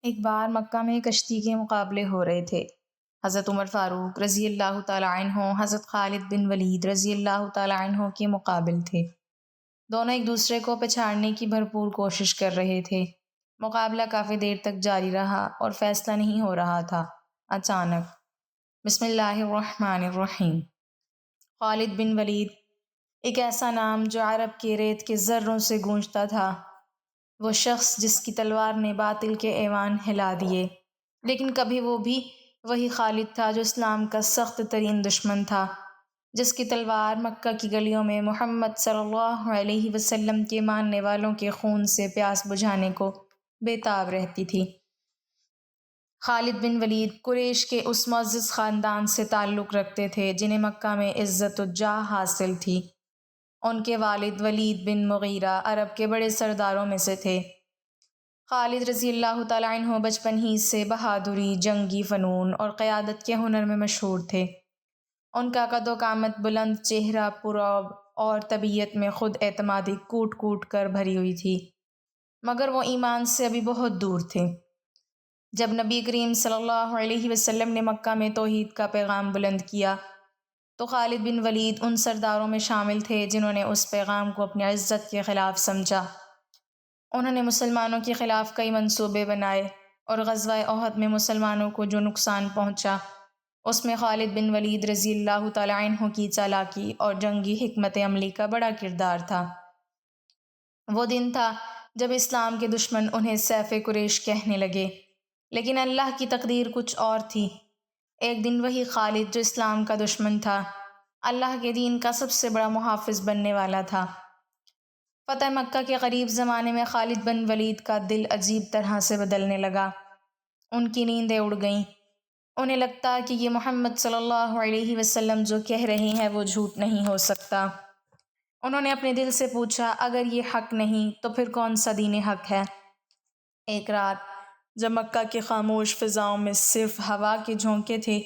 ایک بار مکہ میں کشتی کے مقابلے ہو رہے تھے۔ حضرت عمر فاروق رضی اللہ تعالیٰ عنہ حضرت خالد بن ولید رضی اللہ تعالیٰ عنہ کے مقابل تھے۔ دونوں ایک دوسرے کو پچھاڑنے کی بھرپور کوشش کر رہے تھے۔ مقابلہ کافی دیر تک جاری رہا اور فیصلہ نہیں ہو رہا تھا۔ اچانک بسم اللہ الرحمن الرحیم، خالد بن ولید، ایک ایسا نام جو عرب کے ریت کے ذروں سے گونجتا تھا، وہ شخص جس کی تلوار نے باطل کے ایوان ہلا دیے، لیکن کبھی وہ بھی وہی خالد تھا جو اسلام کا سخت ترین دشمن تھا، جس کی تلوار مکہ کی گلیوں میں محمد صلی اللہ علیہ وسلم کے ماننے والوں کے خون سے پیاس بجھانے کو بے تاب رہتی تھی۔ خالد بن ولید قریش کے اس معزز خاندان سے تعلق رکھتے تھے جنہیں مکہ میں عزت و جاہ حاصل تھی۔ ان کے والد ولید بن مغیرہ عرب کے بڑے سرداروں میں سے تھے۔ خالد رضی اللہ تعالیٰ عنہ بچپن ہی سے بہادری، جنگی فنون اور قیادت کے ہنر میں مشہور تھے۔ ان کا قد و قامت بلند، چہرہ پرعب اور طبیعت میں خود اعتمادی کوٹ کوٹ کر بھری ہوئی تھی، مگر وہ ایمان سے ابھی بہت دور تھے۔ جب نبی کریم صلی اللہ علیہ وسلم نے مکہ میں توحید کا پیغام بلند کیا تو خالد بن ولید ان سرداروں میں شامل تھے جنہوں نے اس پیغام کو اپنی عزت کے خلاف سمجھا۔ انہوں نے مسلمانوں کے خلاف کئی منصوبے بنائے اور غزوہ احد میں مسلمانوں کو جو نقصان پہنچا اس میں خالد بن ولید رضی اللہ تعالیٰ عنہ کی چالاکی اور جنگی حکمت عملی کا بڑا کردار تھا۔ وہ دن تھا جب اسلام کے دشمن انہیں سیف قریش کہنے لگے، لیکن اللہ کی تقدیر کچھ اور تھی۔ ایک دن وہی خالد جو اسلام کا دشمن تھا، اللہ کے دین کا سب سے بڑا محافظ بننے والا تھا۔ فتح مکہ کے قریب زمانے میں خالد بن ولید کا دل عجیب طرح سے بدلنے لگا۔ ان کی نیندیں اڑ گئیں۔ انہیں لگتا کہ یہ محمد صلی اللہ علیہ وسلم جو کہہ رہے ہیں وہ جھوٹ نہیں ہو سکتا۔ انہوں نے اپنے دل سے پوچھا، اگر یہ حق نہیں تو پھر کون سا دین حق ہے؟ ایک رات جب مکہ کے خاموش فضاؤں میں صرف ہوا کے جھونکے تھے،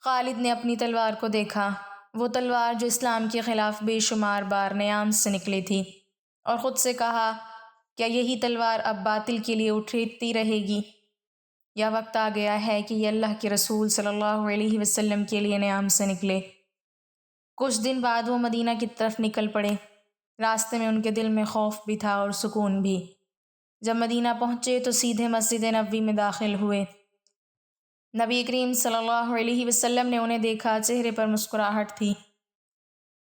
خالد نے اپنی تلوار کو دیکھا، وہ تلوار جو اسلام کے خلاف بے شمار بار نیام سے نکلی تھی، اور خود سے کہا، کیا یہی تلوار اب باطل کے لیے اٹھتی رہے گی، یا وقت آ گیا ہے کہ یہ اللہ کے رسول صلی اللہ علیہ وسلم کے لیے نیام سے نکلے؟ کچھ دن بعد وہ مدینہ کی طرف نکل پڑے۔ راستے میں ان کے دل میں خوف بھی تھا اور سکون بھی۔ جب مدینہ پہنچے تو سیدھے مسجد نبوی میں داخل ہوئے۔ نبی کریم صلی اللہ علیہ وسلم نے انہیں دیکھا، چہرے پر مسکراہٹ تھی۔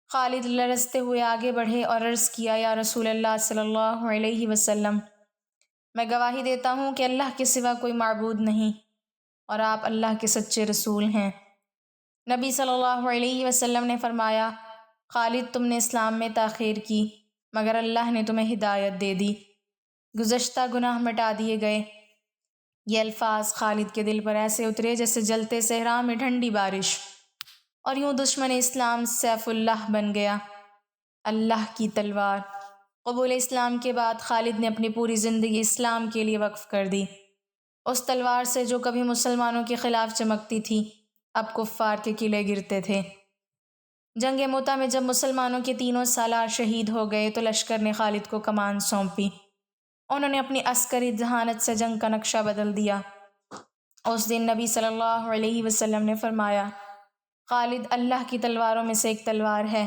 خالد لرزتے ہوئے آگے بڑھے اور عرض کیا، یا رسول اللہ صلی اللہ علیہ وسلم، میں گواہی دیتا ہوں کہ اللہ کے سوا کوئی معبود نہیں اور آپ اللہ کے سچے رسول ہیں۔ نبی صلی اللہ علیہ وسلم نے فرمایا، خالد، تم نے اسلام میں تاخیر کی مگر اللہ نے تمہیں ہدایت دے دی، گزشتہ گناہ مٹا دیے گئے۔ یہ الفاظ خالد کے دل پر ایسے اترے جیسے جلتے صحرا میں ٹھنڈی بارش، اور یوں دشمن اسلام سیف اللہ بن گیا، اللہ کی تلوار۔ قبول اسلام کے بعد خالد نے اپنی پوری زندگی اسلام کے لیے وقف کر دی۔ اس تلوار سے جو کبھی مسلمانوں کے خلاف چمکتی تھی، اب کفار کے قلعے گرتے تھے۔ جنگ موتا میں جب مسلمانوں کے تینوں سالار شہید ہو گئے تو لشکر نے خالد کو کمان سونپی۔ انہوں نے اپنی عسکری ذہانت سے جنگ کا نقشہ بدل دیا۔ اس دن نبی صلی اللہ علیہ وسلم نے فرمایا، خالد اللہ کی تلواروں میں سے ایک تلوار ہے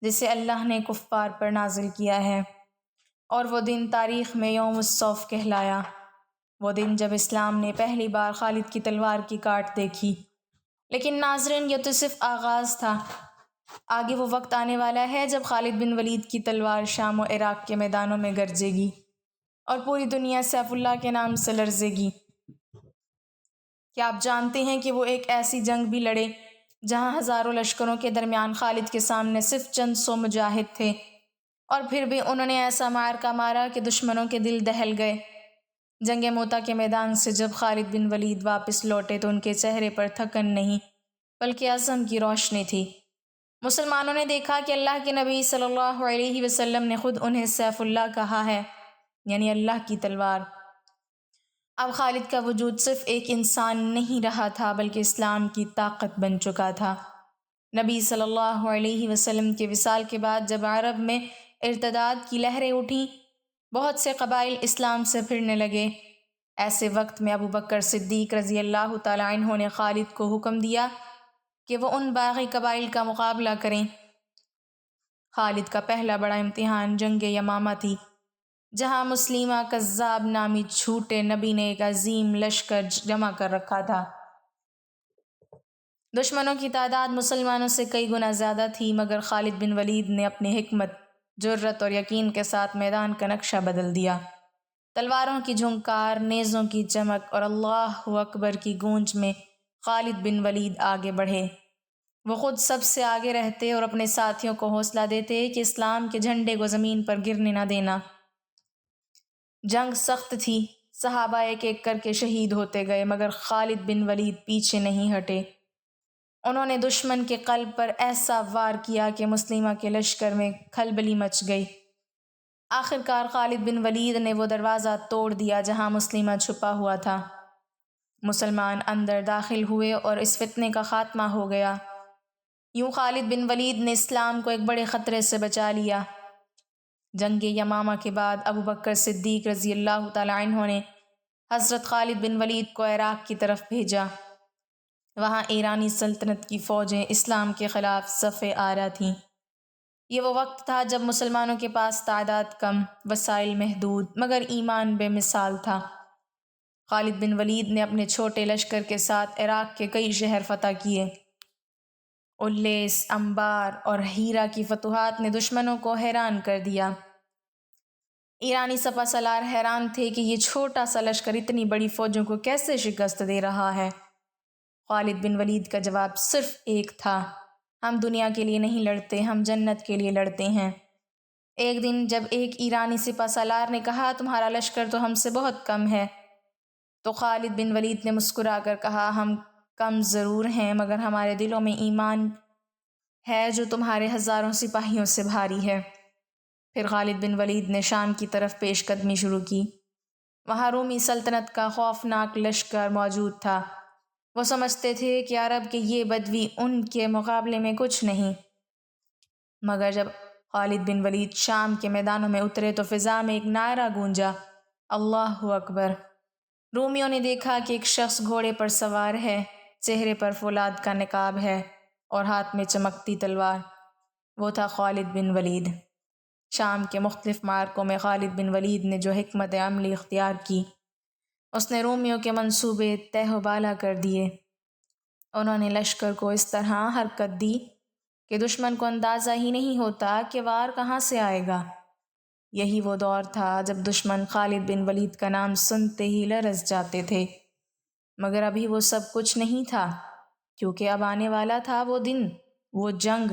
جسے اللہ نے کفار پر نازل کیا ہے، اور وہ دن تاریخ میں یوم الصوف کہلایا، وہ دن جب اسلام نے پہلی بار خالد کی تلوار کی کاٹ دیکھی۔ لیکن ناظرین، یہ تو صرف آغاز تھا۔ آگے وہ وقت آنے والا ہے جب خالد بن ولید کی تلوار شام و عراق کے میدانوں میں گرجے گی اور پوری دنیا سیف اللہ کے نام سے لرزے گی۔ کیا آپ جانتے ہیں کہ وہ ایک ایسی جنگ بھی لڑے جہاں ہزاروں لشکروں کے درمیان خالد کے سامنے صرف چند سو مجاہد تھے، اور پھر بھی انہوں نے ایسا معرکہ مارا کہ دشمنوں کے دل دہل گئے۔ جنگ موتا کے میدان سے جب خالد بن ولید واپس لوٹے تو ان کے چہرے پر تھکن نہیں بلکہ عزم کی روشنی تھی۔ مسلمانوں نے دیکھا کہ اللہ کے نبی صلی اللہ علیہ وسلم نے خود انہیں سیف اللہ کہا ہے، یعنی اللہ کی تلوار۔ اب خالد کا وجود صرف ایک انسان نہیں رہا تھا بلکہ اسلام کی طاقت بن چکا تھا۔ نبی صلی اللہ علیہ وسلم کے وصال کے بعد جب عرب میں ارتداد کی لہریں اٹھیں، بہت سے قبائل اسلام سے پھرنے لگے۔ ایسے وقت میں ابو بکر صدیق رضی اللہ تعالیٰ عنہ نے خالد کو حکم دیا کہ وہ ان باغی قبائل کا مقابلہ کریں۔ خالد کا پہلا بڑا امتحان جنگ یمامہ تھی، جہاں مسلیمہ کذاب نامی جھوٹے نبی نے ایک عظیم لشکر جمع کر رکھا تھا۔ دشمنوں کی تعداد مسلمانوں سے کئی گنا زیادہ تھی، مگر خالد بن ولید نے اپنی حکمت، جرأت اور یقین کے ساتھ میدان کا نقشہ بدل دیا۔ تلواروں کی جھنکار، نیزوں کی چمک اور اللہ اکبر کی گونج میں خالد بن ولید آگے بڑھے۔ وہ خود سب سے آگے رہتے اور اپنے ساتھیوں کو حوصلہ دیتے کہ اسلام کے جھنڈے کو زمین پر گرنے نہ دینا۔ جنگ سخت تھی، صحابہ ایک ایک کر کے شہید ہوتے گئے، مگر خالد بن ولید پیچھے نہیں ہٹے۔ انہوں نے دشمن کے قلب پر ایسا وار کیا کہ مسلمہ کے لشکر میں کھلبلی مچ گئی۔ آخرکار خالد بن ولید نے وہ دروازہ توڑ دیا جہاں مسلمہ چھپا ہوا تھا۔ مسلمان اندر داخل ہوئے اور اس فتنے کا خاتمہ ہو گیا۔ یوں خالد بن ولید نے اسلام کو ایک بڑے خطرے سے بچا لیا۔ جنگ یمامہ کے بعد ابو بکر صدیق رضی اللہ تعالیٰ عنہ نے حضرت خالد بن ولید کو عراق کی طرف بھیجا۔ وہاں ایرانی سلطنت کی فوجیں اسلام کے خلاف صفِ آرا تھیں۔ یہ وہ وقت تھا جب مسلمانوں کے پاس تعداد کم، وسائل محدود، مگر ایمان بے مثال تھا۔ خالد بن ولید نے اپنے چھوٹے لشکر کے ساتھ عراق کے کئی شہر فتح کیے۔ الیس، انبار اور ہیرا کی فتوحات نے دشمنوں کو حیران کر دیا۔ ایرانی سپہ سالار حیران تھے کہ یہ چھوٹا سا لشکر اتنی بڑی فوجوں کو کیسے شکست دے رہا ہے۔ خالد بن ولید کا جواب صرف ایک تھا، ہم دنیا کے لیے نہیں لڑتے، ہم جنت کے لیے لڑتے ہیں۔ ایک دن جب ایک ایرانی سپہ سالار نے کہا تمہارا لشکر تو ہم سے بہت کم ہے، تو خالد بن ولید نے مسکرا کر کہا ہم کم ضرور ہیں، مگر ہمارے دلوں میں ایمان ہے جو تمہارے ہزاروں سپاہیوں سے بھاری ہے۔ پھر خالد بن ولید نے شام کی طرف پیش قدمی شروع کی۔ وہاں رومی سلطنت کا خوفناک لشکر موجود تھا۔ وہ سمجھتے تھے کہ عرب کے یہ بدوی ان کے مقابلے میں کچھ نہیں، مگر جب خالد بن ولید شام کے میدانوں میں اترے تو فضا میں ایک نعرہ گونجا، اللہ اکبر۔ رومیوں نے دیکھا کہ ایک شخص گھوڑے پر سوار ہے، چہرے پر فولاد کا نقاب ہے اور ہاتھ میں چمکتی تلوار۔ وہ تھا خالد بن ولید۔ شام کے مختلف معرکوں میں خالد بن ولید نے جو حکمت عملی اختیار کی، اس نے رومیوں کے منصوبے تہ و بالا کر دیے۔ انہوں نے لشکر کو اس طرح حرکت دی کہ دشمن کو اندازہ ہی نہیں ہوتا کہ وار کہاں سے آئے گا۔ یہی وہ دور تھا جب دشمن خالد بن ولید کا نام سنتے ہی لرز جاتے تھے، مگر ابھی وہ سب کچھ نہیں تھا، کیونکہ اب آنے والا تھا وہ دن، وہ جنگ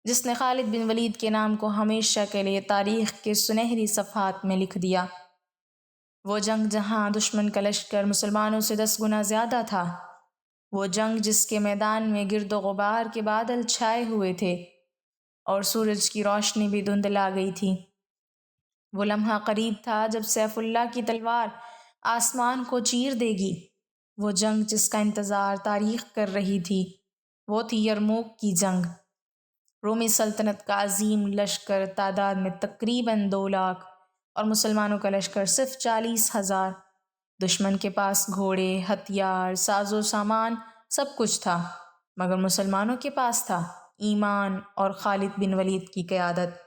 جس نے خالد بن ولید کے نام کو ہمیشہ کے لیے تاریخ کے سنہری صفحات میں لکھ دیا۔ وہ جنگ جہاں دشمن کا لشکر مسلمانوں سے 10 گنا زیادہ تھا، وہ جنگ جس کے میدان میں گرد و غبار کے بادل چھائے ہوئے تھے اور سورج کی روشنی بھی دھندلا گئی تھی۔ وہ لمحہ قریب تھا جب سیف اللہ کی تلوار آسمان کو چیر دے گی۔ وہ جنگ جس کا انتظار تاریخ کر رہی تھی، وہ تھی یرموک کی جنگ۔ رومی سلطنت کا عظیم لشکر تعداد میں تقریباً 2 لاکھ اور مسلمانوں کا لشکر صرف 40,000۔ دشمن کے پاس گھوڑے، ہتھیار، ساز و سامان سب کچھ تھا، مگر مسلمانوں کے پاس تھا ایمان اور خالد بن ولید کی قیادت۔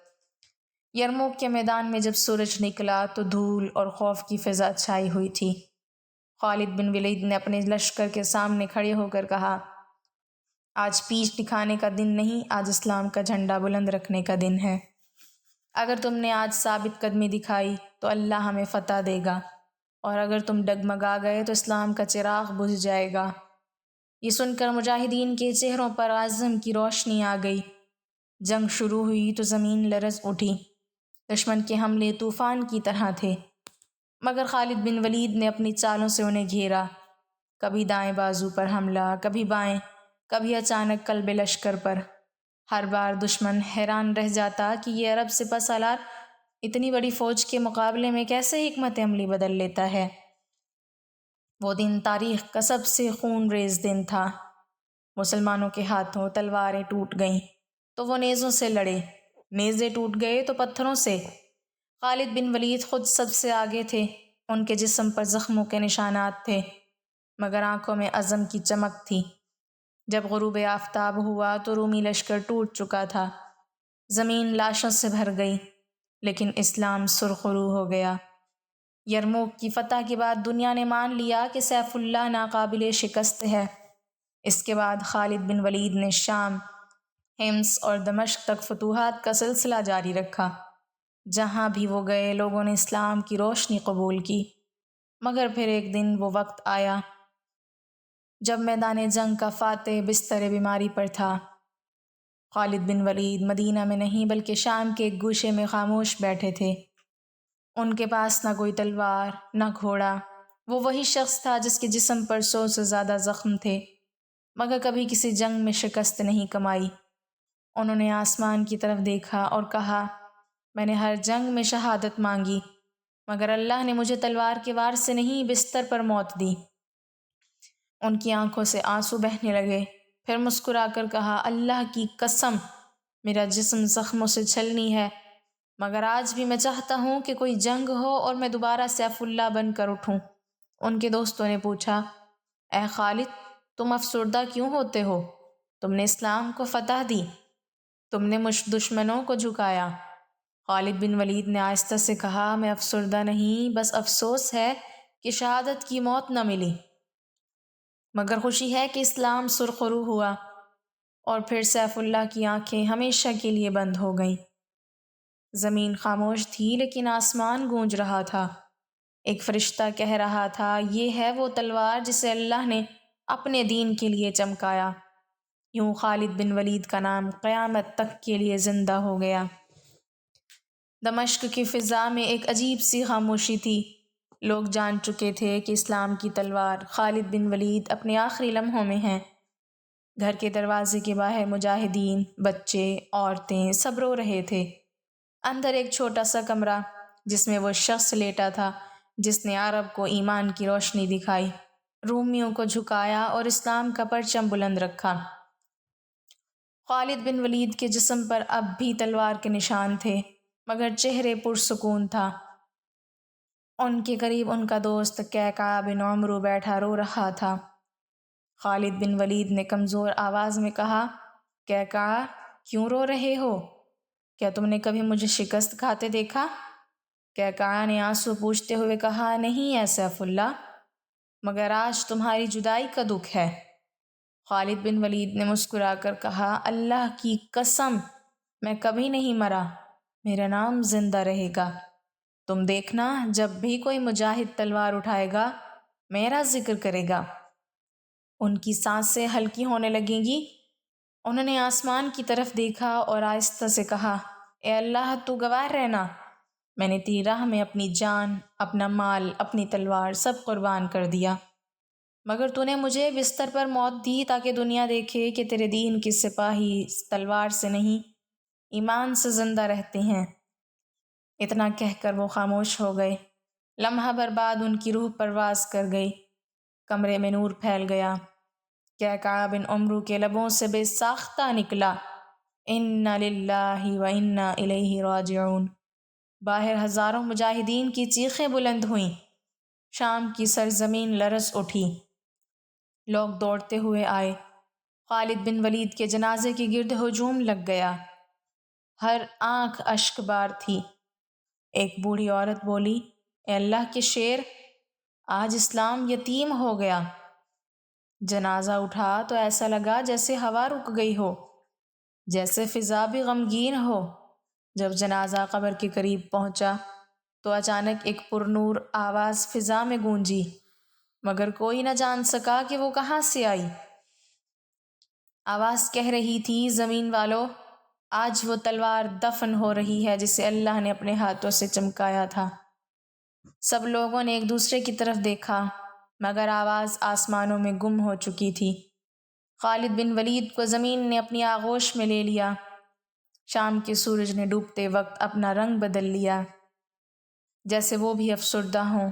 یرموک کے میدان میں جب سورج نکلا تو دھول اور خوف کی فضا چھائی ہوئی تھی۔ خالد بن ولید نے اپنے لشکر کے سامنے کھڑے ہو کر کہا، آج پیٹھ دکھانے کا دن نہیں، آج اسلام کا جھنڈا بلند رکھنے کا دن ہے۔ اگر تم نے آج ثابت قدمی دکھائی تو اللہ ہمیں فتح دے گا، اور اگر تم ڈگمگا گئے تو اسلام کا چراغ بجھ جائے گا۔ یہ سن کر مجاہدین کے چہروں پر عزم کی روشنی آ گئی۔ جنگ شروع ہوئی تو زمین لرز اٹھی۔ دشمن کے حملے طوفان کی طرح تھے، مگر خالد بن ولید نے اپنی چالوں سے انہیں گھیرا۔ کبھی دائیں بازو پر حملہ، کبھی بائیں، کبھی اچانک قلب لشکر پر۔ ہر بار دشمن حیران رہ جاتا کہ یہ عرب سپہ سالار اتنی بڑی فوج کے مقابلے میں کیسے حکمت عملی بدل لیتا ہے۔ وہ دن تاریخ کا سب سے خون ریز دن تھا۔ مسلمانوں کے ہاتھوں تلواریں ٹوٹ گئیں تو وہ نیزوں سے لڑے، نیزے ٹوٹ گئے تو پتھروں سے۔ خالد بن ولید خود سب سے آگے تھے، ان کے جسم پر زخموں کے نشانات تھے، مگر آنکھوں میں عزم کی چمک تھی۔ جب غروب آفتاب ہوا تو رومی لشکر ٹوٹ چکا تھا، زمین لاشوں سے بھر گئی، لیکن اسلام سرخرو ہو گیا۔ یرموک کی فتح کے بعد دنیا نے مان لیا کہ سیف اللہ ناقابل شکست ہے۔ اس کے بعد خالد بن ولید نے شام، حمص اور دمشق تک فتوحات کا سلسلہ جاری رکھا۔ جہاں بھی وہ گئے لوگوں نے اسلام کی روشنی قبول کی، مگر پھر ایک دن وہ وقت آیا جب میدان جنگ کا فاتح بستر بیماری پر تھا۔ خالد بن ولید مدینہ میں نہیں بلکہ شام کے ایک گوشے میں خاموش بیٹھے تھے۔ ان کے پاس نہ کوئی تلوار، نہ گھوڑا۔ وہ وہی شخص تھا جس کے جسم پر 100 سے زیادہ زخم تھے، مگر کبھی کسی جنگ میں شکست نہیں کمائی۔ انہوں نے آسمان کی طرف دیکھا اور کہا، میں نے ہر جنگ میں شہادت مانگی، مگر اللہ نے مجھے تلوار کے وار سے نہیں بستر پر موت دی۔ ان کی آنکھوں سے آنسو بہنے لگے، پھر مسکرا کر کہا، اللہ کی قسم، میرا جسم زخموں سے چھلنی ہے، مگر آج بھی میں چاہتا ہوں کہ کوئی جنگ ہو اور میں دوبارہ سیف اللہ بن کر اٹھوں۔ ان کے دوستوں نے پوچھا، اے خالد، تم افسردہ کیوں ہوتے ہو؟ تم نے اسلام کو فتح دی، تم نے دشمنوں کو جھکایا۔ خالد بن ولید نے آہستہ سے کہا، میں افسردہ نہیں، بس افسوس ہے کہ شہادت کی موت نہ ملی، مگر خوشی ہے کہ اسلام سرخرو ہوا۔ اور پھر سیف اللہ کی آنکھیں ہمیشہ کے لیے بند ہو گئیں۔ زمین خاموش تھی لیکن آسمان گونج رہا تھا۔ ایک فرشتہ کہہ رہا تھا، یہ ہے وہ تلوار جسے اللہ نے اپنے دین کے لیے چمکایا۔ یوں خالد بن ولید کا نام قیامت تک کے لیے زندہ ہو گیا۔ دمشق کی فضا میں ایک عجیب سی خاموشی تھی۔ لوگ جان چکے تھے کہ اسلام کی تلوار خالد بن ولید اپنے آخری لمحوں میں ہیں۔ گھر کے دروازے کے باہر مجاہدین، بچے، عورتیں سب رو رہے تھے۔ اندر ایک چھوٹا سا کمرہ جس میں وہ شخص لیٹا تھا جس نے عرب کو ایمان کی روشنی دکھائی، رومیوں کو جھکایا اور اسلام کا پرچم بلند رکھا۔ خالد بن ولید کے جسم پر اب بھی تلوار کے نشان تھے، مگر چہرے پرسکون تھا۔ ان کے قریب ان کا دوست قعقاع بن عمرو بیٹھا رو رہا تھا۔ خالد بن ولید نے کمزور آواز میں کہا، قعقاع، کیوں رو رہے ہو؟ کیا تم نے کبھی مجھے شکست کھاتے دیکھا؟ قعقاع نے آنسو پوچھتے ہوئے کہا، نہیں اے سیف اللہ، مگر آج تمہاری جدائی کا دکھ ہے۔ خالد بن ولید نے مسکرا کر کہا، اللہ کی قسم، میں کبھی نہیں مرا، میرا نام زندہ رہے گا۔ تم دیکھنا، جب بھی کوئی مجاہد تلوار اٹھائے گا، میرا ذکر کرے گا، ان کی سانسیں ہلکی ہونے لگیں گی۔ انہوں نے آسمان کی طرف دیکھا اور آہستہ سے کہا، اے اللہ، تو گواہ رہنا، میں نے تیری راہ میں اپنی جان، اپنا مال، اپنی تلوار سب قربان کر دیا، مگر تو نے مجھے بستر پر موت دی تاکہ دنیا دیکھے کہ تیرے دین کے سپاہی تلوار سے نہیں، ایمان سے زندہ رہتے ہیں۔ اتنا کہہ کر وہ خاموش ہو گئے۔ لمحہ بھر بعد ان کی روح پرواز کر گئی، کمرے میں نور پھیل گیا۔ قعقاع بن عمرو کے لبوں سے بے ساختہ نکلا، انا للہ و انا الیہ راجعون۔ باہر ہزاروں مجاہدین کی چیخیں بلند ہوئیں، شام کی سرزمین لرز اٹھی۔ لوگ دوڑتے ہوئے آئے، خالد بن ولید کے جنازے کے گرد ہجوم لگ گیا، ہر آنکھ اشک بار تھی۔ ایک بوڑھی عورت بولی، اے اللہ کے شیر، آج اسلام یتیم ہو گیا۔ جنازہ اٹھا تو ایسا لگا جیسے ہوا رک گئی ہو، جیسے فضا بھی غمگین ہو۔ جب جنازہ قبر کے قریب پہنچا تو اچانک ایک پرنور آواز فضا میں گونجی، مگر کوئی نہ جان سکا کہ وہ کہاں سے آئی۔ آواز کہہ رہی تھی، زمین والو، آج وہ تلوار دفن ہو رہی ہے جسے اللہ نے اپنے ہاتھوں سے چمکایا تھا۔ سب لوگوں نے ایک دوسرے کی طرف دیکھا، مگر آواز آسمانوں میں گم ہو چکی تھی۔ خالد بن ولید کو زمین نے اپنی آغوش میں لے لیا۔ شام کے سورج نے ڈوبتے وقت اپنا رنگ بدل لیا، جیسے وہ بھی افسردہ ہوں۔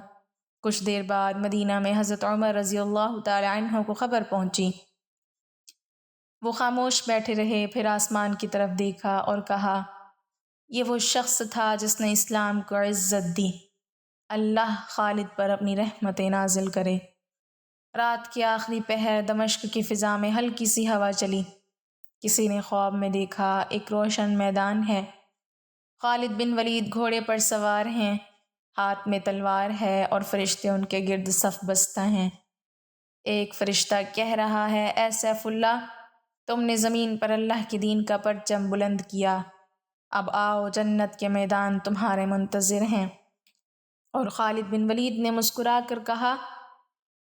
کچھ دیر بعد مدینہ میں حضرت عمر رضی اللہ تعالی عنہ کو خبر پہنچی۔ وہ خاموش بیٹھے رہے، پھر آسمان کی طرف دیکھا اور کہا، یہ وہ شخص تھا جس نے اسلام کو عزت دی۔ اللہ خالد پر اپنی رحمتیں نازل کرے۔ رات کے آخری پہر دمشق کی فضا میں ہلکی سی ہوا چلی۔ کسی نے خواب میں دیکھا ایک روشن میدان ہے، خالد بن ولید گھوڑے پر سوار ہیں، ہاتھ میں تلوار ہے اور فرشتے ان کے گرد صف بستہ ہیں۔ ایک فرشتہ کہہ رہا ہے، اے سیف اللہ، تم نے زمین پر اللہ کے دین کا پرچم بلند کیا، اب آؤ، جنت کے میدان تمہارے منتظر ہیں۔ اور خالد بن ولید نے مسکرا کر کہا،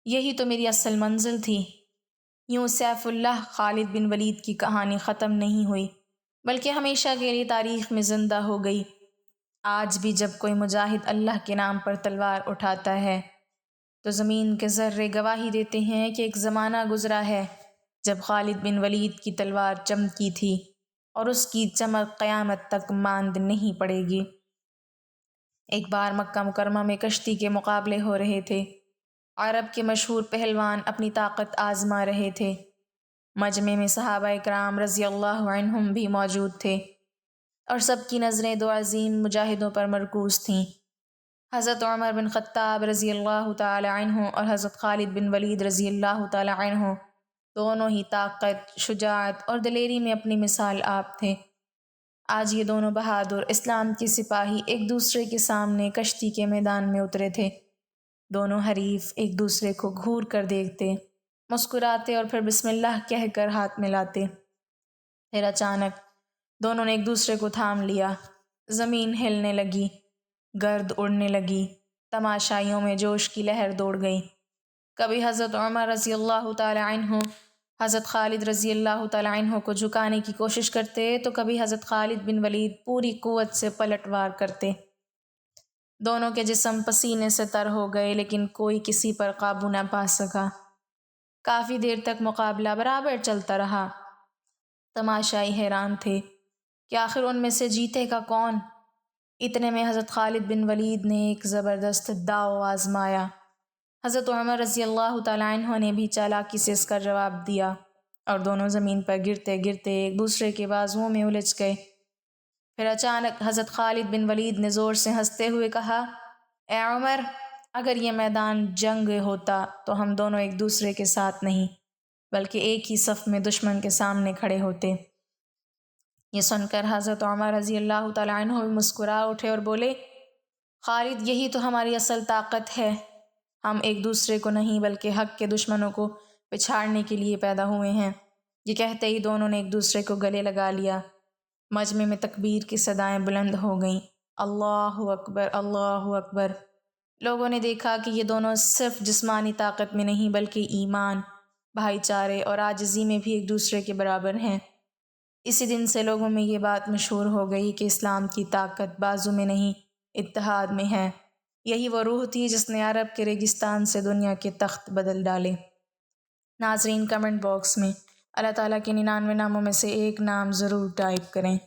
یہی تو میری اصل منزل تھی۔ یوں سیف اللہ خالد بن ولید کی کہانی ختم نہیں ہوئی، بلکہ ہمیشہ کے لیے تاریخ میں زندہ ہو گئی۔ آج بھی جب کوئی مجاہد اللہ کے نام پر تلوار اٹھاتا ہے تو زمین کے ذرے گواہی دیتے ہیں کہ ایک زمانہ گزرا ہے جب خالد بن ولید کی تلوار چمکی تھی، اور اس کی چمک قیامت تک ماند نہیں پڑے گی۔ ایک بار مکہ مکرمہ میں کشتی کے مقابلے ہو رہے تھے۔ عرب کے مشہور پہلوان اپنی طاقت آزما رہے تھے۔ مجمع میں صحابہ اکرام رضی اللہ عنہم بھی موجود تھے، اور سب کی نظریں دو عظیم مجاہدوں پر مرکوز تھیں۔ حضرت عمر بن خطاب رضی اللہ تعالی عنہ اور حضرت خالد بن ولید رضی اللہ تعالی عنہ دونوں ہی طاقت، شجاعت اور دلیری میں اپنی مثال آپ تھے۔ آج یہ دونوں بہادر اسلام کے سپاہی ایک دوسرے کے سامنے کشتی کے میدان میں اترے تھے۔ دونوں حریف ایک دوسرے کو گھور کر دیکھتے، مسکراتے اور پھر بسم اللہ کہہ کر ہاتھ ملاتے۔ پھر اچانک دونوں نے ایک دوسرے کو تھام لیا، زمین ہلنے لگی، گرد اڑنے لگی، تماشائیوں میں جوش کی لہر دوڑ گئی۔ کبھی حضرت عمر رضی اللہ تعالی عنہ حضرت خالد رضی اللہ تعالی عنہ کو جھکانے کی کوشش کرتے تو کبھی حضرت خالد بن ولید پوری قوت سے پلٹ وار کرتے۔ دونوں کے جسم پسینے سے تر ہو گئے، لیکن کوئی کسی پر قابو نہ پا سکا۔ کافی دیر تک مقابلہ برابر چلتا رہا۔ تماشائی حیران تھے کہ آخر ان میں سے جیتے گا کون۔ اتنے میں حضرت خالد بن ولید نے ایک زبردست داؤ آزمایا۔ حضرت عمر رضی اللہ تعالی عنہ نے بھی چالاکی سے اس کا جواب دیا، اور دونوں زمین پر گرتے گرتے ایک دوسرے کے بازوؤں میں الجھ گئے۔ پھر اچانک حضرت خالد بن ولید نے زور سے ہنستے ہوئے کہا، اے عمر، اگر یہ میدان جنگ ہوتا تو ہم دونوں ایک دوسرے کے ساتھ نہیں بلکہ ایک ہی صف میں دشمن کے سامنے کھڑے ہوتے۔ یہ سن کر حضرت عمر رضی اللہ تعالی عنہ بھی مسکرا اٹھے اور بولے، خالد، یہی تو ہماری اصل طاقت ہے۔ ہم ایک دوسرے کو نہیں بلکہ حق کے دشمنوں کو پچھاڑنے کے لیے پیدا ہوئے ہیں۔ یہ کہتے ہی دونوں نے ایک دوسرے کو گلے لگا لیا۔ مجمع میں تکبیر کی صدائیں بلند ہو گئیں، اللہ اکبر، اللہ اکبر۔ لوگوں نے دیکھا کہ یہ دونوں صرف جسمانی طاقت میں نہیں بلکہ ایمان، بھائی چارے اور عاجزی میں بھی ایک دوسرے کے برابر ہیں۔ اسی دن سے لوگوں میں یہ بات مشہور ہو گئی کہ اسلام کی طاقت بازو میں نہیں، اتحاد میں ہے۔ یہی وہ روح تھی جس نے عرب کے ریگستان سے دنیا کے تخت بدل ڈالے۔ ناظرین، کمنٹ باکس میں اللہ تعالیٰ کے 99 ناموں میں سے ایک نام ضرور ٹائپ کریں۔